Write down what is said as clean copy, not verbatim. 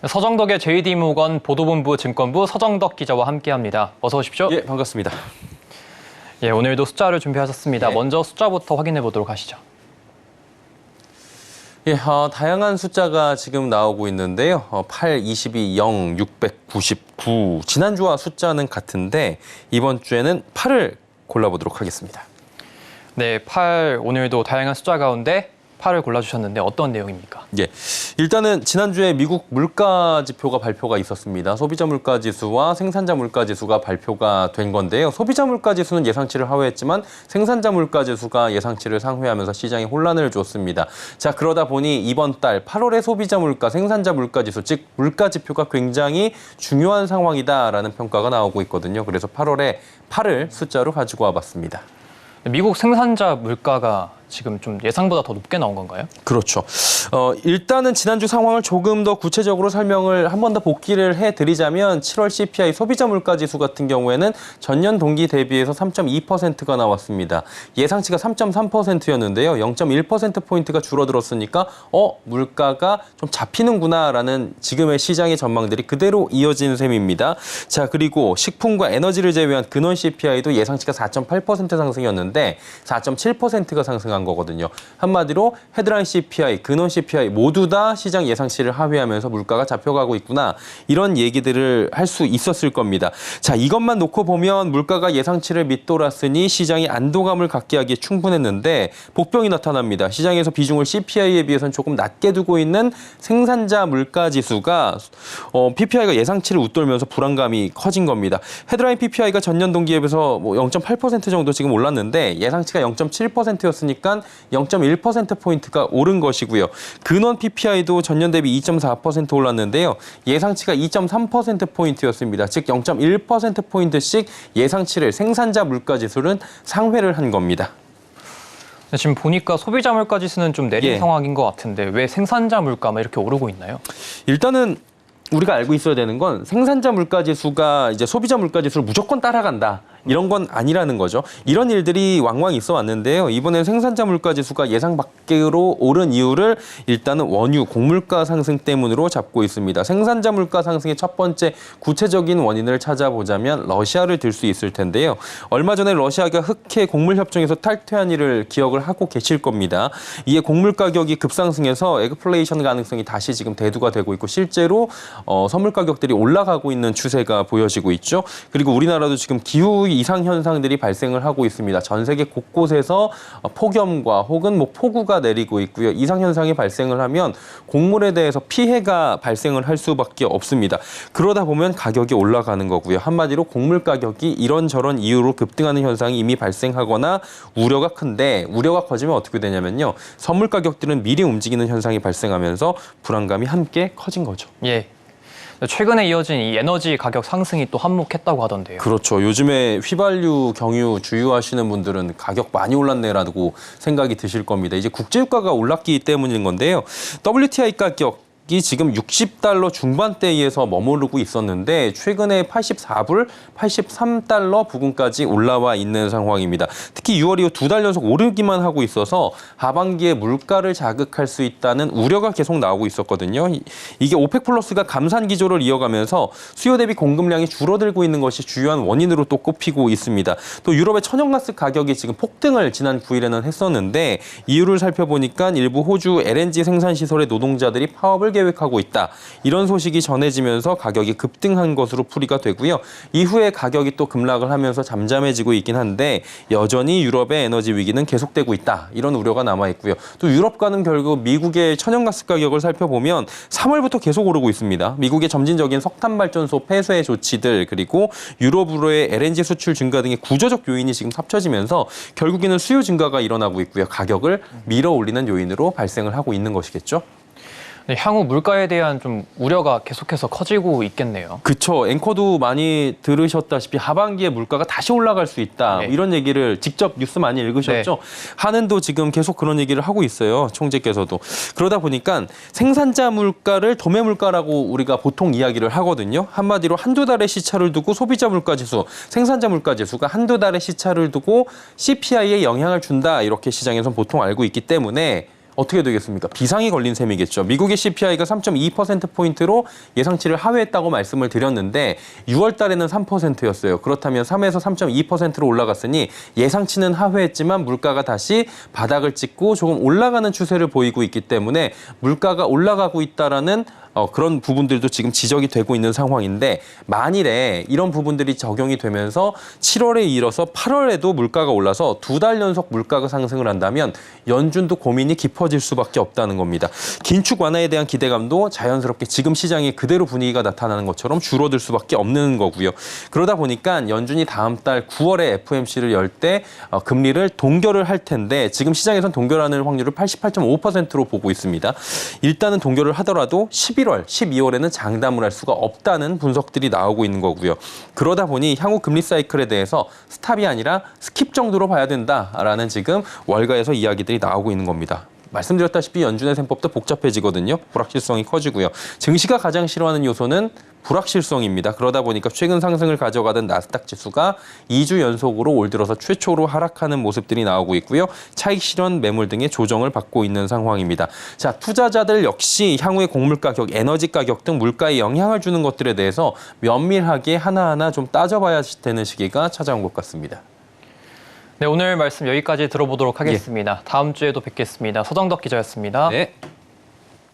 서정덕의 JD모건 보도본부 증권부 서정덕 기자와 함께합니다. 어서 오십시오. 예, 반갑습니다. 예, 오늘도 숫자를 준비하셨습니다. 예. 먼저 숫자부터 확인해 보도록 하시죠. 예, 다양한 숫자가 지금 나오고 있는데요. 8, 22, 0, 699. 지난주와 숫자는 같은데 이번 주에는 8을 골라보도록 하겠습니다. 네, 8 오늘도 다양한 숫자 가운데 8을 골라주셨는데 어떤 내용입니까? 예, 일단은 지난주에 미국 물가 지표가 발표가 있었습니다. 소비자 물가 지수와 생산자 물가 지수가 발표가 된 건데요. 소비자 물가 지수는 예상치를 하회했지만 생산자 물가 지수가 예상치를 상회하면서 시장에 혼란을 줬습니다. 자, 그러다 보니 이번 달 8월의 소비자 물가, 생산자 물가 지수, 즉 물가 지표가 굉장히 중요한 상황이다라는 평가가 나오고 있거든요. 그래서 8월에 8을 숫자로 가지고 와봤습니다. 미국 생산자 물가가 지금 좀 예상보다 더 높게 나온 건가요? 그렇죠. 일단은 지난주 상황을 조금 더 구체적으로 설명을 한 번 더 복기를 해드리자면 7월 CPI 소비자 물가 지수 같은 경우에는 전년 동기 대비해서 3.2%가 나왔습니다. 예상치가 3.3%였는데요. 0.1%포인트가 줄어들었으니까 물가가 좀 잡히는구나라는 지금의 시장의 전망들이 그대로 이어진 셈입니다. 자, 그리고 식품과 에너지를 제외한 근원 CPI도 예상치가 4.8% 상승이었는데 4.7%가 상승한 거거든요. 한마디로 헤드라인 CPI, 근원 CPI 모두 다 시장 예상치를 하회하면서 물가가 잡혀가고 있구나. 이런 얘기들을 할 수 있었을 겁니다. 자, 이것만 놓고 보면 물가가 예상치를 밑돌았으니 시장이 안도감을 갖게 하기에 충분했는데 복병이 나타납니다. 시장에서 비중을 CPI에 비해서는 조금 낮게 두고 있는 생산자 물가 지수가 PPI가 예상치를 웃돌면서 불안감이 커진 겁니다. 헤드라인 PPI가 전년 동기에 비해서 0.8% 정도 지금 올랐는데 예상치가 0.7%였으니까 0.1%포인트가 오른 것이고요. 근원 PPI도 전년 대비 2.4% 올랐는데요. 예상치가 2.3%포인트였습니다. 즉 0.1%포인트씩 예상치를 생산자 물가 지수는 상회를 한 겁니다. 지금 보니까 소비자 물가 지수는 좀 내린 예. 상황인 것 같은데 왜 생산자 물가만 이렇게 오르고 있나요? 일단은 우리가 알고 있어야 되는 건 생산자 물가 지수가 이제 소비자 물가 지수를 무조건 따라간다. 이런 건 아니라는 거죠. 이런 일들이 왕왕 있어 왔는데요. 이번에 생산자 물가 지수가 예상 밖으로 오른 이유를 일단은 원유, 곡물가 상승 때문으로 잡고 있습니다. 생산자 물가 상승의 첫 번째 구체적인 원인을 찾아보자면 러시아를 들 수 있을 텐데요. 얼마 전에 러시아가 흑해 곡물 협정에서 탈퇴한 일을 기억을 하고 계실 겁니다. 이에 곡물 가격이 급상승해서 에그플레이션 가능성이 다시 지금 대두가 되고 있고 실제로 선물 가격들이 올라가고 있는 추세가 보여지고 있죠. 그리고 우리나라도 지금 기후 이상 현상들이 발생을 하고 있습니다. 전 세계 곳곳에서 폭염과 혹은 폭우가 내리고 있고요. 이상 현상이 발생을 하면 곡물에 대해서 피해가 발생을 할 수밖에 없습니다. 그러다 보면 가격이 올라가는 거고요. 한마디로 곡물 가격이 이런저런 이유로 급등하는 현상이 이미 발생하거나 우려가 큰데 우려가 커지면 어떻게 되냐면요. 선물 가격들은 미리 움직이는 현상이 발생하면서 불안감이 함께 커진 거죠. 예. 최근에 이어진 이 에너지 가격 상승이 또 한몫했다고 하던데요. 그렇죠. 요즘에 휘발유, 경유 주유하시는 분들은 가격 많이 올랐네라고 생각이 드실 겁니다. 이제 국제유가가 올랐기 때문인 건데요. WTI 가격이 지금 60달러 중반대에서 머무르고 있었는데 최근에 84불, 83달러 부근까지 올라와 있는 상황입니다. 특히 6월 이후 2달 연속 오르기만 하고 있어서 하반기에 물가를 자극할 수 있다는 우려가 계속 나오고 있었거든요. 이게 오펙 플러스가 감산 기조를 이어가면서 수요 대비 공급량이 줄어들고 있는 것이 주요한 원인으로 또 꼽히고 있습니다. 또 유럽의 천연가스 가격이 지금 폭등을 지난 9일에는 했었는데 이유를 살펴보니까 일부 호주 LNG 생산시설의 노동자들이 파업을 계획하고 있다. 이런 소식이 전해지면서 가격이 급등한 것으로 풀이가 되고요. 이후에 가격이 또 급락을 하면서 잠잠해지고 있긴 한데 여전히 유럽의 에너지 위기는 계속되고 있다. 이런 우려가 남아 있고요. 또 유럽과는 결국 미국의 천연가스 가격을 살펴보면 3월부터 계속 오르고 있습니다. 미국의 점진적인 석탄발전소 폐쇄 조치들 그리고 유럽으로의 LNG 수출 증가 등의 구조적 요인이 지금 합쳐지면서 결국에는 수요 증가가 일어나고 있고요. 가격을 밀어 올리는 요인으로 발생을 하고 있는 것이겠죠. 향후 물가에 대한 좀 우려가 계속해서 커지고 있겠네요. 그쵸. 앵커도 많이 들으셨다시피 하반기에 물가가 다시 올라갈 수 있다. 네. 이런 얘기를 직접 뉴스 많이 읽으셨죠? 네. 한은도 지금 계속 그런 얘기를 하고 있어요. 총재께서도. 그러다 보니까 생산자 물가를 도매 물가라고 우리가 보통 이야기를 하거든요. 한마디로 한두 달의 시차를 두고 소비자 물가 지수, 생산자 물가 지수가 한두 달의 시차를 두고 CPI에 영향을 준다. 이렇게 시장에서 보통 알고 있기 때문에 어떻게 되겠습니까? 비상이 걸린 셈이겠죠. 미국의 CPI가 3.2%포인트로 예상치를 하회했다고 말씀을 드렸는데 6월 달에는 3%였어요. 그렇다면 3에서 3.2%로 올라갔으니 예상치는 하회했지만 물가가 다시 바닥을 찍고 조금 올라가는 추세를 보이고 있기 때문에 물가가 올라가고 있다라는 그런 부분들도 지금 지적이 되고 있는 상황인데 만일에 이런 부분들이 적용이 되면서 7월에 이어서 8월에도 물가가 올라서 2달 연속 물가가 상승을 한다면 연준도 고민이 깊어질 수밖에 없다는 겁니다. 긴축 완화에 대한 기대감도 자연스럽게 지금 시장에 그대로 분위기가 나타나는 것처럼 줄어들 수밖에 없는 거고요. 그러다 보니까 연준이 다음 달 9월에 FOMC를 열 때 금리를 동결을 할 텐데 지금 시장에선 동결하는 확률을 88.5%로 보고 있습니다. 일단은 동결을 하더라도 11월, 12월에는 장담을 할 수가 없다는 분석들이 나오고 있는 거고요. 그러다 보니 향후 금리 사이클에 대해서 스탑이 아니라 스킵 정도로 봐야 된다라는 지금 월가에서 이야기들이 나오고 있는 겁니다. 말씀드렸다시피 연준의 셈법도 복잡해지거든요. 불확실성이 커지고요. 증시가 가장 싫어하는 요소는 불확실성입니다. 그러다 보니까 최근 상승을 가져가던 나스닥 지수가 2주 연속으로 올 들어서 최초로 하락하는 모습들이 나오고 있고요. 차익 실현 매물 등의 조정을 받고 있는 상황입니다. 자, 투자자들 역시 향후의 곡물 가격, 에너지 가격 등 물가에 영향을 주는 것들에 대해서 면밀하게 하나하나 좀 따져봐야 되는 시기가 찾아온 것 같습니다. 네, 오늘 말씀 여기까지 들어보도록 하겠습니다. 다음 주에도 뵙겠습니다. 서정덕 기자였습니다. 네.